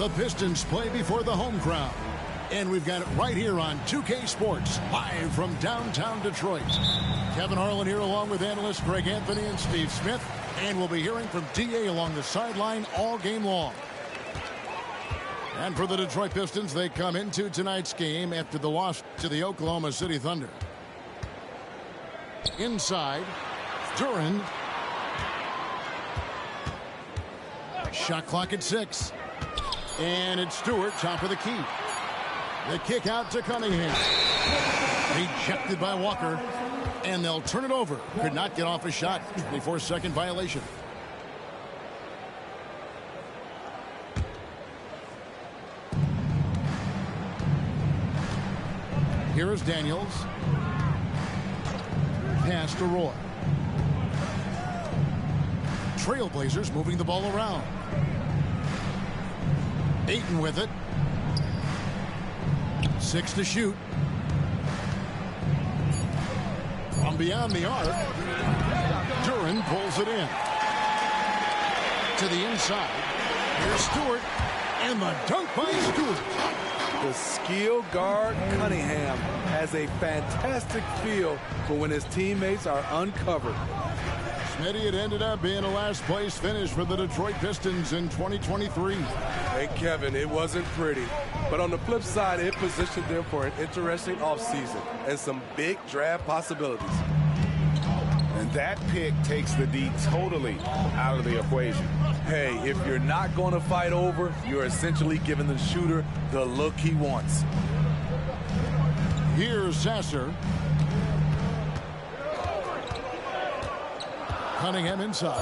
The Pistons play before the home crowd. And we've got it right here on 2K Sports, live from downtown Detroit. Kevin Harlan here along with analysts Greg Anthony and Steve Smith. And we'll be hearing from D.A. along the sideline all game long. And for the Detroit Pistons, they come into tonight's game after the loss to the Oklahoma City Thunder. Inside, Duren. Shot clock at 6. And it's Stewart, top of the key. The kick out to Cunningham. Ejected by Walker. And they'll turn it over. Could not get off a shot. 24-second violation. Here is Daniels. Pass to Roy. Trailblazers moving the ball around. Ayton with it. 6 to shoot. From beyond the arc, Duren pulls it in. To the inside. Here's Stewart. And the dunk by Stewart. The skill guard Cunningham has a fantastic feel for when his teammates are uncovered. Smitty, it ended up being a last place finish for the Detroit Pistons in 2023. Hey, Kevin, it wasn't pretty. But on the flip side, it positioned them for an interesting offseason and some big draft possibilities. And that pick takes the D totally out of the equation. Hey, if you're not going to fight over, you're essentially giving the shooter the look he wants. Here's Sasser. Cunningham inside.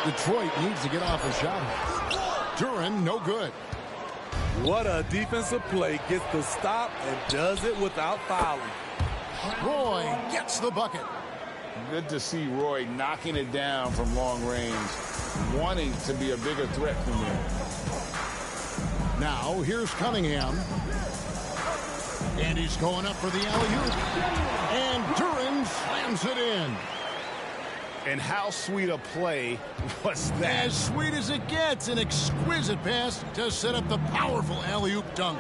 Detroit needs to get off a shot. Duren, no good. What a defensive play. Gets the stop and does it without fouling. Roy gets the bucket. Good to see Roy knocking it down from long range, wanting to be a bigger threat from there. Now, here's Cunningham. And he's going up for the alley-oop. And Duren slams it in. And how sweet a play was that? As sweet as it gets. An exquisite pass to set up the powerful alley-oop dunk.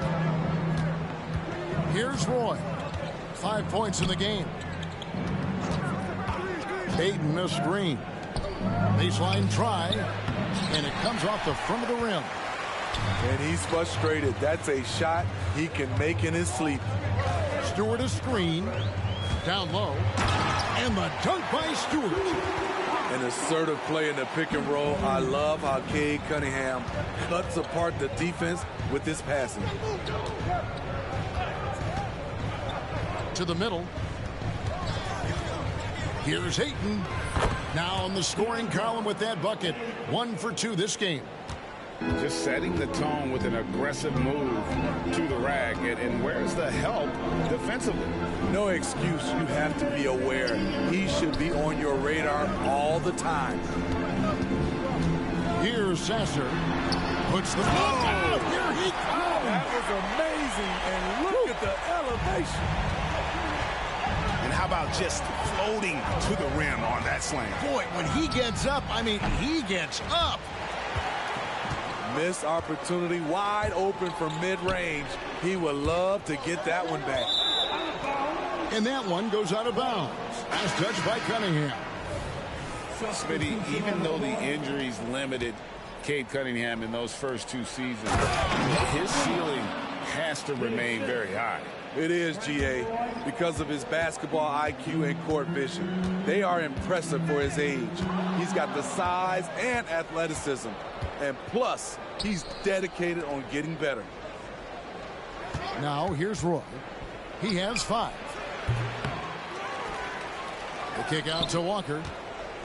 Here's Roy. 5 points in the game. Ayton a screen. Baseline try. And it comes off the front of the rim. And he's frustrated. That's a shot he can make in his sleep. Stewart a screen. Down low. And the dunk by Stewart. An assertive play in the pick and roll. I love how Cade Cunningham cuts apart the defense with his passing. To the middle. Here's Ayton. Now on the scoring column with that bucket. 1 for 2 this game. Just setting the tone with an aggressive move to the rack. And where's the help defensively? No excuse. You have to be aware. He should be on your radar all the time. Here's Sasser. Puts the ball out. Here he comes. That was amazing. And look at the elevation. And how about just floating to the rim on that slam? Boy, when he gets up, I mean, he gets up. Missed opportunity, wide open from mid-range. He would love to get that one back. And that one goes out of bounds. As judged by Cunningham. Smitty, even though the injuries limited Cade Cunningham in those first 2 seasons, his ceiling has to remain very high. It is, GA, because of his basketball IQ and court vision. They are impressive for his age. He's got the size and athleticism. And plus, he's dedicated on getting better. Now, here's Roy. He has 5. The kick out to Walker.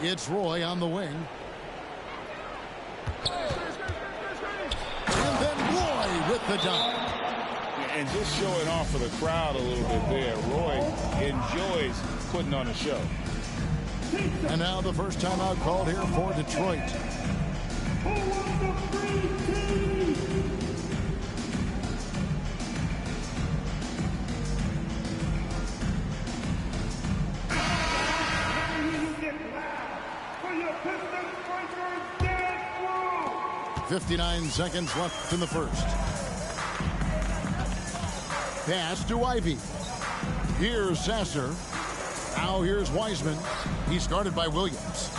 It's Roy on the wing. And then Roy with the dunk. And just showing off for the crowd a little bit there. Roy enjoys putting on a show. And now the first timeout called here for Detroit. 59 seconds left in the first. Pass to Ivy. Here's Sasser. Now here's Wiseman. He's guarded by Williams.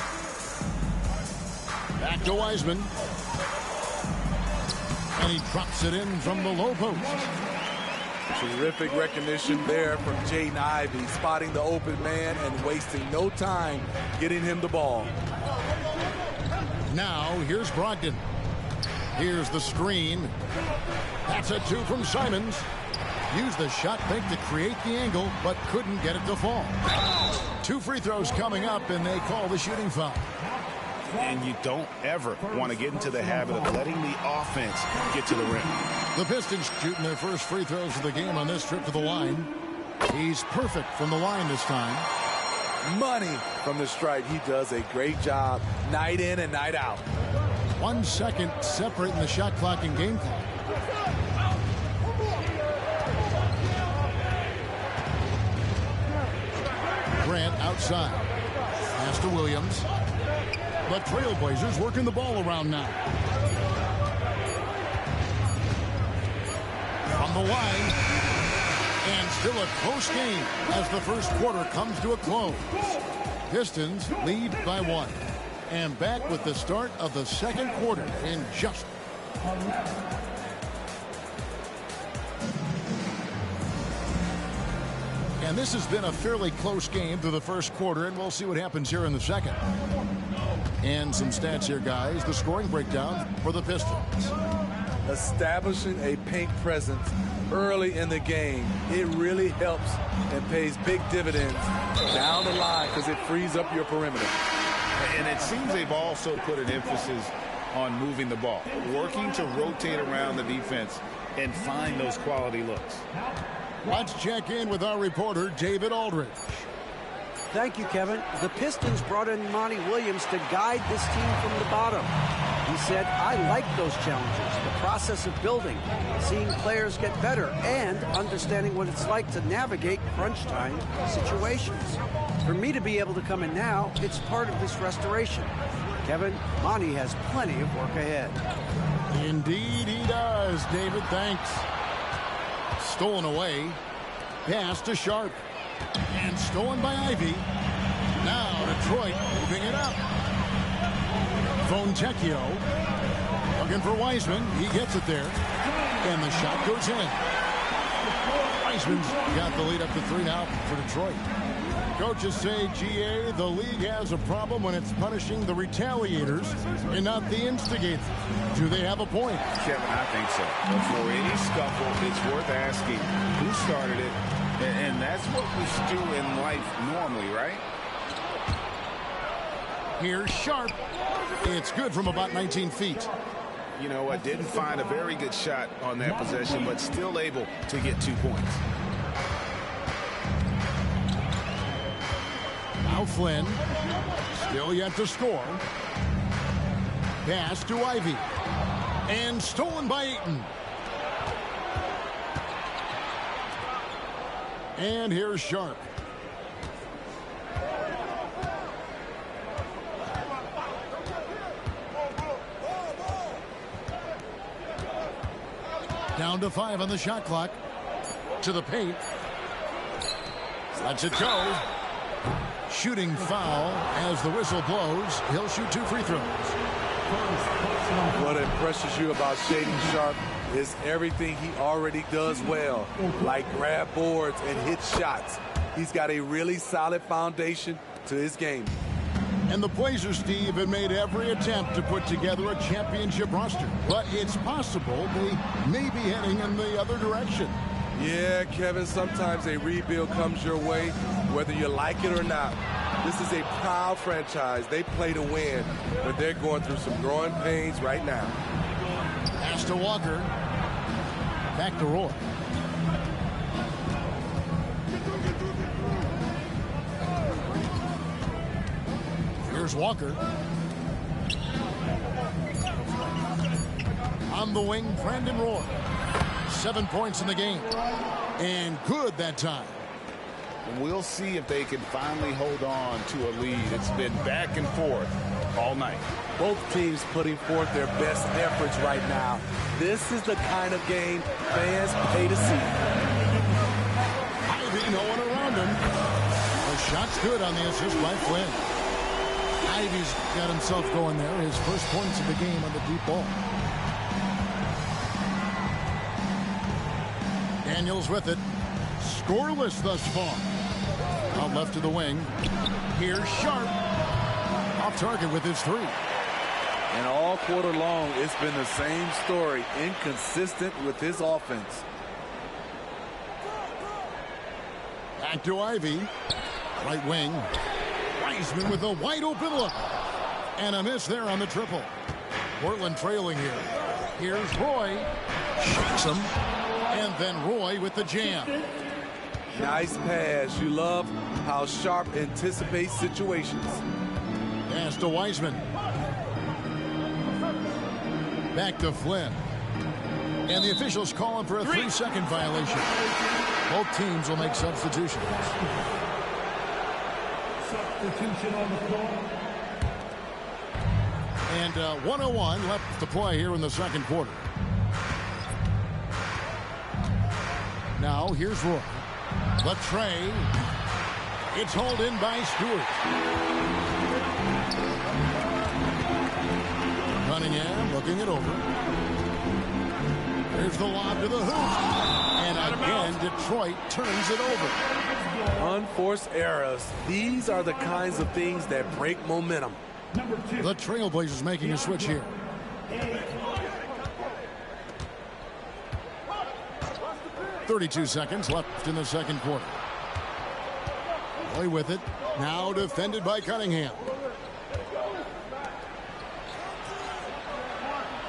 Back to Wiseman. And he drops it in from the low post. Terrific recognition there from Jaden Ivey, spotting the open man and wasting no time getting him the ball. Now here's Brogdon. Here's the screen. That's a 2 from Simons. Used the shot fake to create the angle, but couldn't get it to fall. 2 free throws coming up, and they call the shooting foul. And you don't ever want to get into the habit of letting the offense get to the rim. The Pistons shooting their first free throws of the game on this trip to the line. He's perfect from the line this time. Money from the stripe. He does a great job night in and night out. 1 second separating the shot clock and game clock. Grant outside. Pass to Williams. The Trailblazers working the ball around now. From the line. And still a close game as the first quarter comes to a close. Pistons lead by 1. And back with the start of the second quarter in just. And this has been a fairly close game through the first quarter, and we'll see what happens here in the second. And some stats here, guys. The scoring breakdown for the Pistons. Establishing a paint presence early in the game, it really helps and pays big dividends down the line because it frees up your perimeter. And it seems they've also put an emphasis on moving the ball, working to rotate around the defense and find those quality looks. Let's check in with our reporter, David Aldridge. Thank you, Kevin. The Pistons brought in Monty Williams to guide this team from the bottom. He said, I like those challenges, the process of building, seeing players get better, and understanding what it's like to navigate crunch time situations. For me to be able to come in now, it's part of this restoration. Kevin, Monty has plenty of work ahead. Indeed he does, David. Thanks. Stolen away. Pass to Sharp. And stolen by Ivy. Now Detroit moving it up. Fontecchio looking for Wiseman. He gets it there. And the shot goes in. Wiseman's got the lead up to 3 now for Detroit. Coaches say, GA, the league has a problem when it's punishing the retaliators and not the instigators. Do they have a point? Kevin, I think so. Before any scuffle, it's worth asking who started it. And that's what we do in life normally, right? Here's Sharp. It's good from about 19 feet. You know, I didn't find a very good shot on that possession, but still able to get 2 points. Now Flynn. Still yet to score. Pass to Ivy. And stolen by Ayton. And here's Sharp. Down to 5 on the shot clock. To the paint. Lets it go. Shooting foul as the whistle blows. He'll shoot 2 free throws. What impresses you about Shaedon Sharp is everything he already does well, like grab boards and hit shots. He's got a really solid foundation to his game. And the Blazers, Steve, have made every attempt to put together a championship roster. But it's possible they may be heading in the other direction. Yeah, Kevin, sometimes a rebuild comes your way, whether you like it or not. This is a proud franchise. They play to win, but they're going through some growing pains right now. Pass to Walker. Back to Roy. Here's Walker. On the wing, Brandon Roy. 7 points in the game. And good that time. We'll see if they can finally hold on to a lead. It's been back and forth all night. Both teams putting forth their best efforts right now. This is the kind of game fans pay to see. Ivy, no one around him. The shot's good on the assist by Flynn. Ivy's got himself going there. His first points of the game on the deep ball. Daniels with it. Scoreless thus far. Out left to the wing. Here's Sharp. Off target with his three. And all quarter long, it's been the same story. Inconsistent with his offense. Back to Ivy. Right wing. Wiseman with a wide open look. And a miss there on the triple. Portland trailing here. Here's Roy. Shakes him. And then Roy with the jam. Nice pass. You love how Sharp anticipates situations. Pass to Wiseman. Back to Flynn. And the officials calling for a 3-second violation. Both teams will make substitutions. Substitution on the floor. And 1:01 left to play here in the second quarter. Now here's Roy. Latrey. It's hauled in by Stewart. Cunningham looking it over. There's the lob to the hoop. And again, Detroit turns it over. Unforced errors. These are the kinds of things that break momentum. The Trailblazers making a switch here. .32 seconds left in the second quarter. Roy with it. Now defended by Cunningham.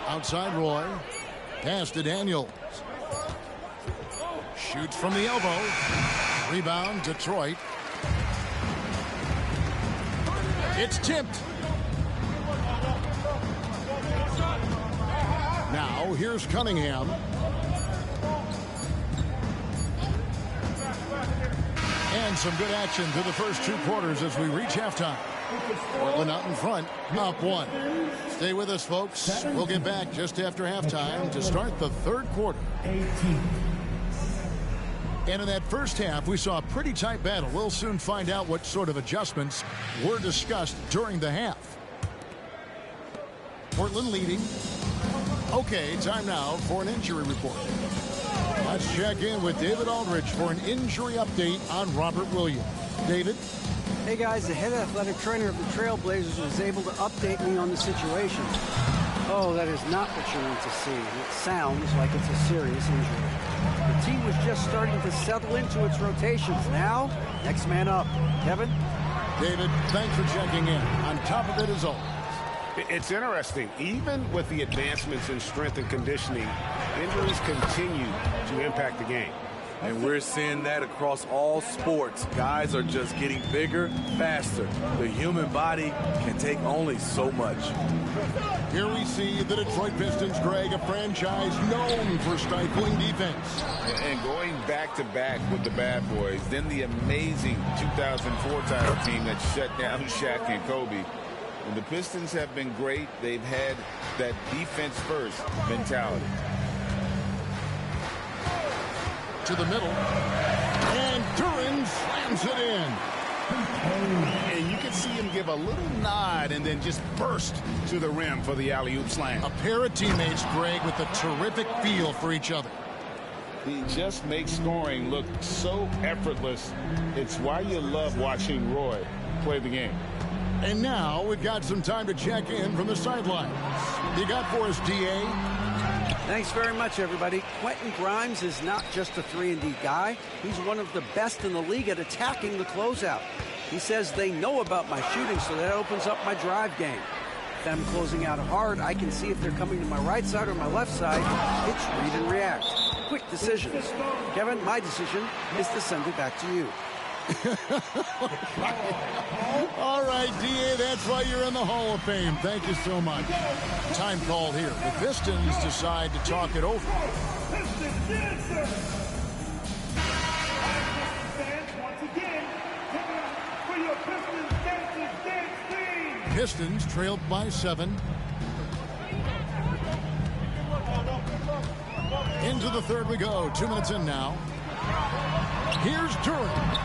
Outside Roy. Pass to Daniels. Shoots from the elbow. Rebound, Detroit. It's tipped. Now here's Cunningham. And some good action to the first two quarters as we reach halftime. Portland out in front, up one. Stay with us, folks. We'll get back just after halftime to start the third quarter. 18. And in that first half, we saw a pretty tight battle. We'll soon find out what sort of adjustments were discussed during the half. Portland leading. Okay, time now for an injury report. Let's check in with David Aldridge for an injury update on Robert Williams. David? Hey guys, the head athletic trainer of the Trailblazers was able to update me on the situation. Oh, that is not what you want to see. It sounds like it's a serious injury. The team was just starting to settle into its rotations. Now, next man up. Kevin? David, thanks for checking in. On top of it as always. It's interesting. Even with the advancements in strength and conditioning, injuries continue to impact the game. And we're seeing that across all sports. Guys are just getting bigger, faster. The human body can take only so much. Here we see the Detroit Pistons, Greg, a franchise known for stifling defense. And going back-to-back with the bad boys, then the amazing 2004 title team that shut down Shaq and Kobe. And the Pistons have been great. They've had that defense-first mentality. To the middle. And Duran slams it in. And you can see him give a little nod and then just burst to the rim for the alley-oop slam. A pair of teammates, Greg, with a terrific feel for each other. He just makes scoring look so effortless. It's why you love watching Roy play the game. And now we've got some time to check in from the sidelines. You got for us, D.A.? Thanks very much, everybody. Quentin Grimes is not just a 3-and-D guy. He's one of the best in the league at attacking the closeout. He says they know about my shooting, so that opens up my drive game. If I'm closing out hard, I can see if they're coming to my right side or my left side. It's read and react. Quick decisions. Kevin, my decision is to send it back to you. All right, D.A., that's why you're in the Hall of Fame. Thank you so much. Time called here. The Pistons decide to talk it over. Pistons dancer. Fans, once again, give it up for your Pistons dancers dance team. Pistons trailed by 7. Into the third we go. 2 minutes in now. Here's Durant.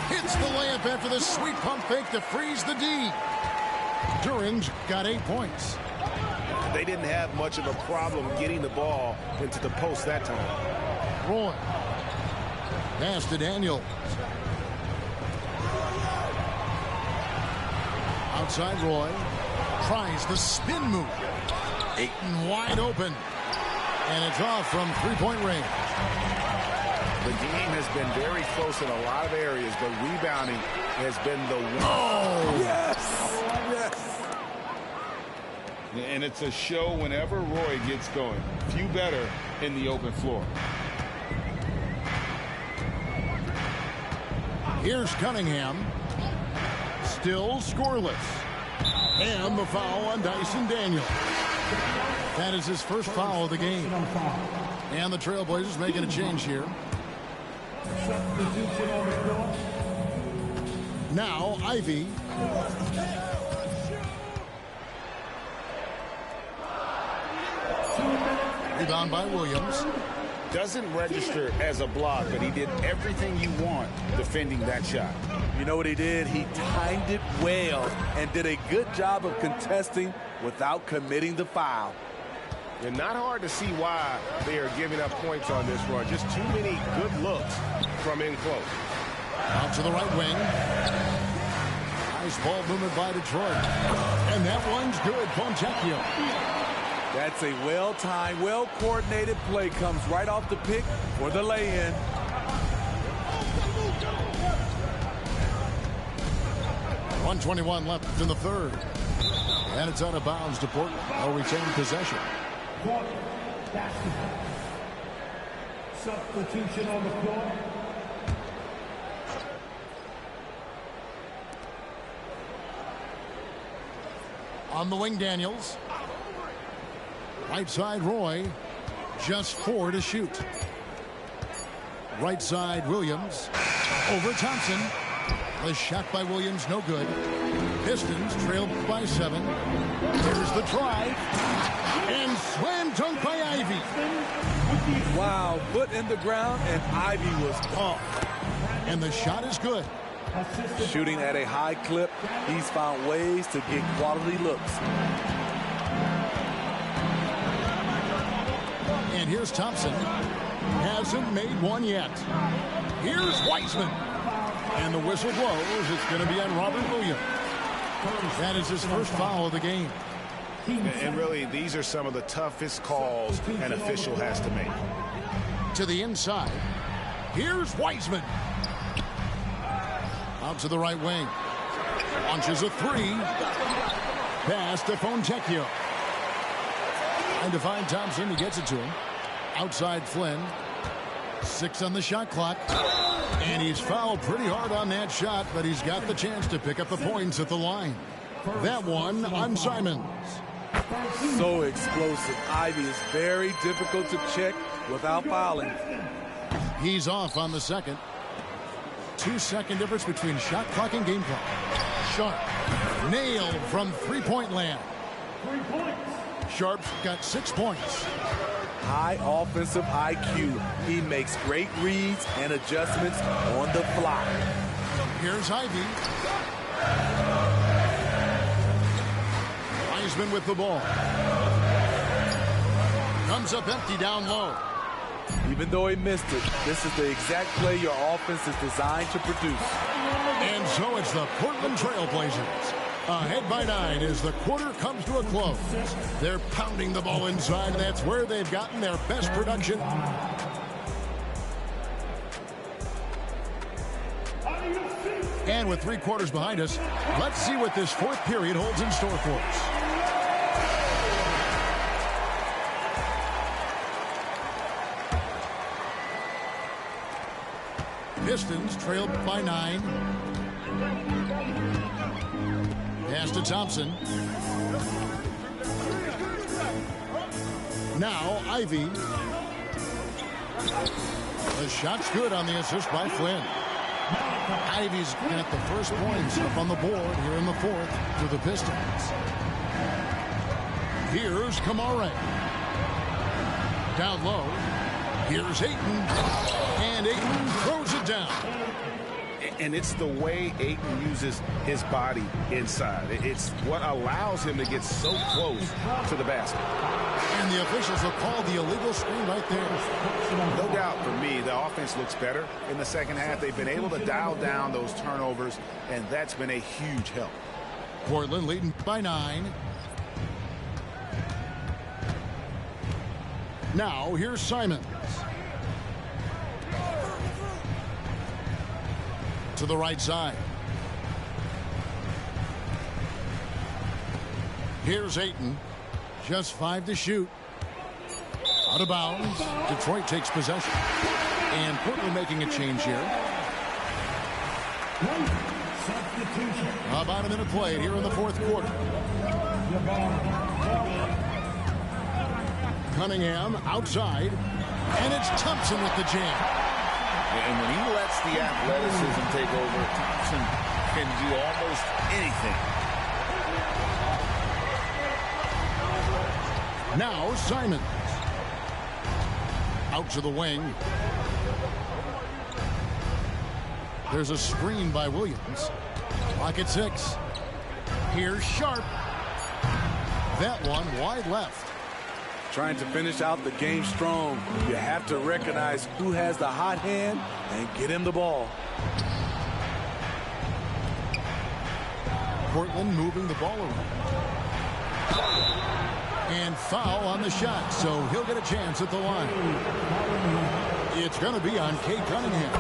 Hits the layup after the sweet pump fake to freeze the D. Durant's got 8 points. They didn't have much of a problem getting the ball into the post that time. Roy. Pass to Daniels. Outside Roy. Tries the spin move. Ayton wide open. And it's off from three-point range. The game has been very close in a lot of areas, but rebounding has been the one. Oh, Yes! Yes! And it's a show whenever Roy gets going. Few better in the open floor. here's Cunningham. Still scoreless. And the foul on Dyson Daniels. That is his first foul of the game. And the Trailblazers making a change here. Now Ivy. Rebound by Williams. Doesn't register as a block, but he did everything you want defending that shot. You know what he did? He timed it well and did a good job of contesting without committing the foul. And not hard to see why they are giving up points on this run. Just too many good looks from in close. Out to the right wing. Nice ball movement by Detroit. And that one's good. Fontecchio. That's a well-timed, well-coordinated play. Comes right off the pick for the lay-in. .121 left in the third. And it's out of bounds to Portland. They'll retain possession. Substitution on the floor. On the wing, Daniels. Right side, Roy. Just 4 to shoot. Right side, Williams. Over Thompson. The shot by Williams, no good. Pistons trailed by 7. Here's the try. And slam dunk by Ivy. Wow, foot in the ground, and Ivy was pumped. And the shot is good. Shooting at a high clip, he's found ways to get quality looks. And here's Thompson. Hasn't made one yet. Here's Wiseman. And the whistle blows. It's going to be on Robert Williams. That is his first foul of the game. And really, these are some of the toughest calls an official has to make. To the inside. Here's Wiseman. Out to the right wing. Launches a 3. Pass to Fontecchio. And to find Thompson, he gets it to him. Outside Flynn. 6 on the shot clock. And he's fouled pretty hard on that shot, but he's got the chance to pick up the points at the line. That one on Simons. So explosive. Ivy is very difficult to check without fouling. He's off on the second. 2-second difference between shot clock and game clock. Sharp. Nailed from three-point land. 3 points. Sharp's got 6 points. High offensive IQ. He makes great reads and adjustments on the fly. Here's Ivy. Wiseman with the ball. Comes up empty down low. Even though he missed it, this is the exact play your offense is designed to produce. And so it's the Portland Trailblazers. Ahead by 9 as the quarter comes to a close. They're pounding the ball inside. That's where they've gotten their best production. And with 3 quarters behind us, let's see what this fourth period holds in store for us. Pistons trailed by 9. Pass to Thompson. Now Ivy. The shot's good on the assist by Flynn. Ivy's got the first points up on the board here in the fourth for the Pistons. Here's Kamara. Down low. Here's Ayton. And Ayton throws it down. And it's the way Ayton uses his body inside. It's what allows him to get so close to the basket. And the officials have called the illegal screen right there. No doubt for me, the offense looks better in the second half. They've been able to dial down those turnovers, and that's been a huge help. Portland leading by 9. Now here's Simons. To the right side. Here's Ayton. Just 5 to shoot. Out of bounds. Detroit takes possession. And Portland making a change here. About a minute played here in the fourth quarter. Cunningham outside. And it's Thompson with the jam. And when he lets the athleticism take over, Thompson can do almost anything. Now Simons. Out to the wing. There's a screen by Williams. Clock at 6. Here's Sharp. That one wide left. Trying to finish out the game strong. You have to recognize who has the hot hand and get him the ball. Portland moving the ball around. And foul on the shot, so he'll get a chance at the line. It's going to be on Kate Cunningham.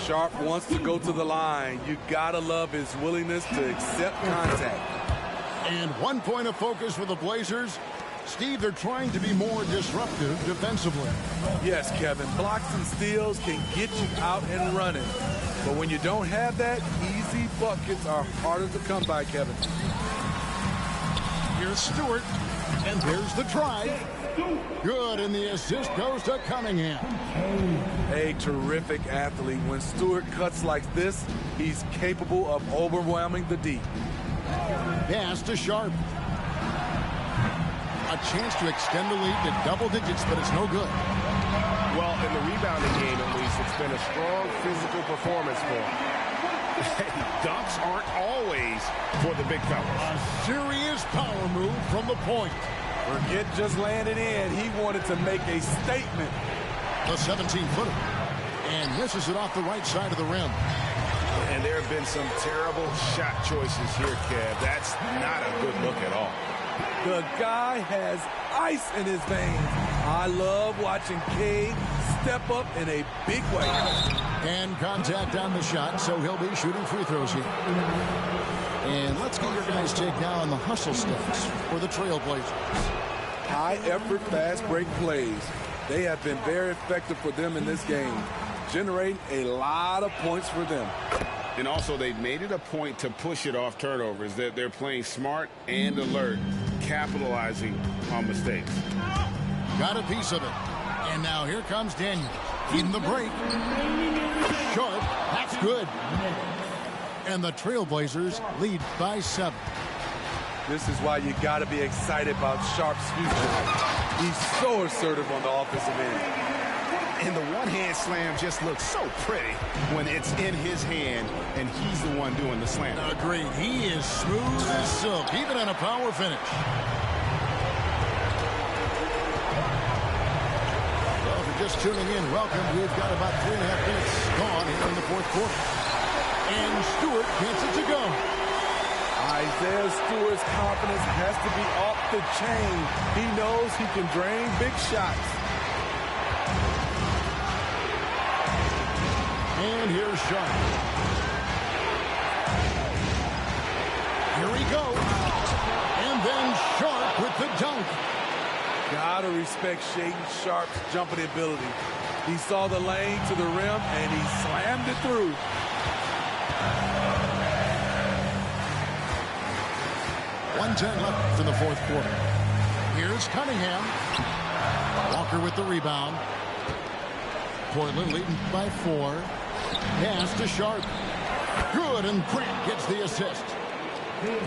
Sharp wants to go to the line. You gotta love his willingness to accept contact. And 1 point of focus for the Blazers. Steve, they're trying to be more disruptive defensively. Yes, Kevin. Blocks and steals can get you out and running. But when you don't have that, easy buckets are harder to come by, Kevin. Here's Stewart. And there's the try. Good, and the assist goes to Cunningham. A terrific athlete. When Stewart cuts like this, he's capable of overwhelming the D. Pass to Sharp. A chance to extend the lead to double digits, but it's no good. Well, in the rebounding game, at least, it's been a strong physical performance for him. Dunks aren't always for the big fellas. A serious power move from the point. Forget just landing in. He wanted to make a statement. The 17-footer. And misses it off the right side of the rim. And there have been some terrible shot choices here, Kev. That's not a good look at all. The guy has ice in his veins. I love watching Cade step up in a big way. And contact on the shot, so he'll be shooting free throws here. And let's get your guys' take now on the hustle steps for the Trailblazers. High-effort, fast-break plays. They have been very effective for them in this game, generating a lot of points for them. And also, they've made it a point to push it off turnovers. They're playing smart and alert, capitalizing on mistakes. Got a piece of it. And now here comes Daniel. In the break. Short. That's good. And the Trailblazers lead by 7. This is why you got to be excited about Sharp's future. He's so assertive on the offensive end. And the one-hand slam just looks so pretty when it's in his hand and he's the one doing the slam. Agreed. He is smooth as silk, even on a power finish. Well, if you're just tuning in, welcome. We've got about 3.5 minutes gone here in the fourth quarter. And Stewart gets it to go. Isaiah Stewart's confidence has to be off the chain. He knows he can drain big shots. And here's Sharp. Here he goes. And then Sharp with the dunk. Gotta respect Shaedon Sharp's jumping ability. He saw the lane to the rim and he slammed it through. .110 left in the fourth quarter. Here's Cunningham. Walker with the rebound. Portland leading by 4. Pass to Sharp. Good, and Grant gets the assist.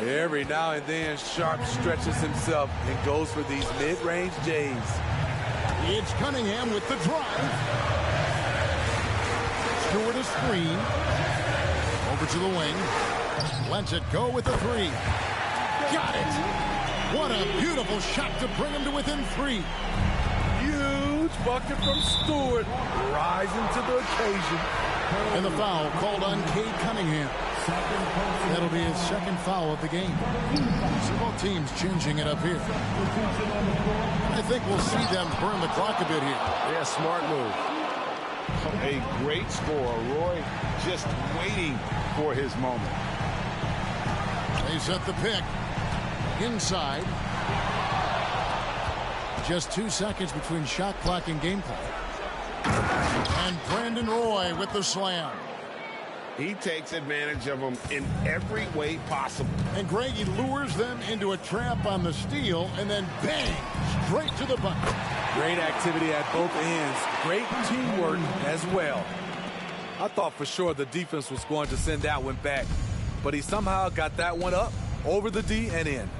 Every now and then, Sharp stretches himself and goes for these mid-range J's. It's Cunningham with the drive. Stewart a screen. Over to the wing. Lets it go with the three. Got it. What a beautiful shot to bring him to within 3. Huge bucket from Stewart, rising to the occasion. And the foul called on Cade Cunningham. That'll be his second foul of the game. So both teams changing it up here. I think we'll see them burn the clock a bit here. Yeah, smart move. A great score. Roy just waiting for his moment. They set the pick. Inside. Just 2 seconds between shot clock and game clock. And Brandon Roy with the slam. He takes advantage of them in every way possible. And Greg, he lures them into a trap on the steal, and then bang, straight to the bucket. Great activity at both ends. Great teamwork as well. I thought for sure the defense was going to send that one back, but he somehow got that one up, over the D and in.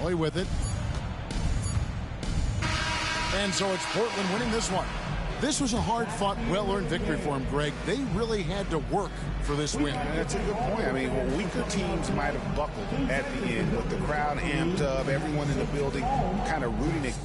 Roy with it. And so it's Portland winning this one. This was a hard-fought, well-earned victory for him, Greg. They really had to work for this win. That's a good point. I mean, weaker teams might have buckled at the end, but the crowd amped up, everyone in the building kind of rooting it.